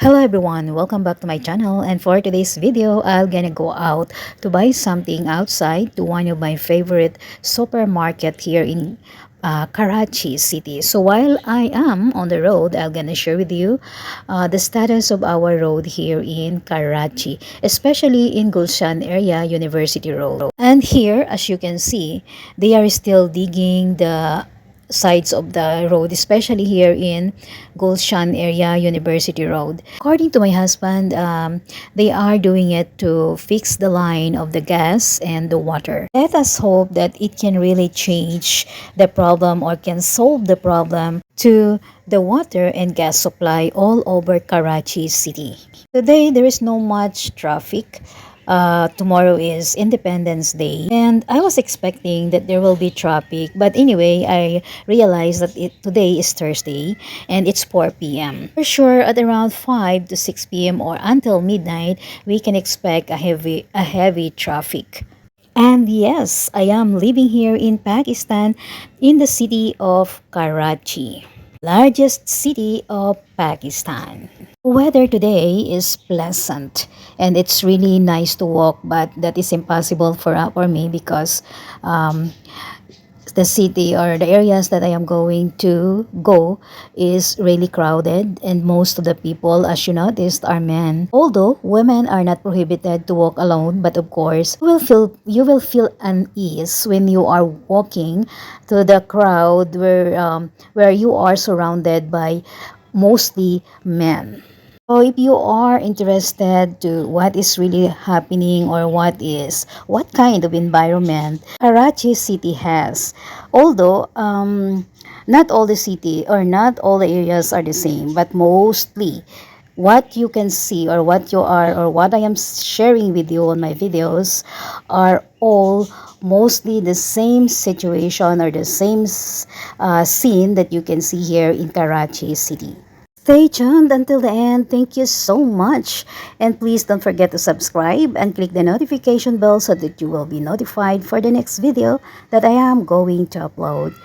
Hello everyone, welcome back to my channel, and for today's video, I'm gonna go out to buy something outside to one of my favorite supermarket here in Karachi City. So while I am on the road, I'm gonna share with you the status of our road here in Karachi, especially in Gulshan area, University Road. And here, as you can see, they are still digging the sides of the road, especially here in Gulshan area, University Road. According to my husband, they are doing it to fix the line of the gas and the water. Let us hope that it can really change the problem or can solve the problem to the water and gas supply all over Karachi City. Today, there is no much traffic. Tomorrow is Independence Day, and I was expecting that there will be traffic, but anyway, I realized that today is Thursday and it's 4 p.m. For sure, at around 5 to 6 p.m. or until midnight, we can expect a heavy traffic. And yes, I am living here in Pakistan in the city of Karachi, largest city of Pakistan. Weather today is pleasant and it's really nice to walk, but that is impossible for me because um, the city or the areas that I am going to go is really crowded, and most of the people, as you noticed, are men. Although women are not prohibited to walk alone, but of course you will feel unease when you are walking to the crowd where you are surrounded by mostly men. So if you are interested to what is really happening or what kind of environment Karachi City has, although not all the city or not all the areas are the same, but mostly what you can see or what I am sharing with you on my videos are all mostly the same situation or the same scene that you can see here in Karachi City. Stay tuned until the end. Thank you so much. And please don't forget to subscribe and click the notification bell so that you will be notified for the next video that I am going to upload.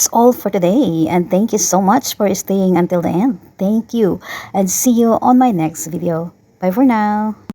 that's all for today, and thank you so much for staying until the end. Thank you, and see you on my next video. Bye for now.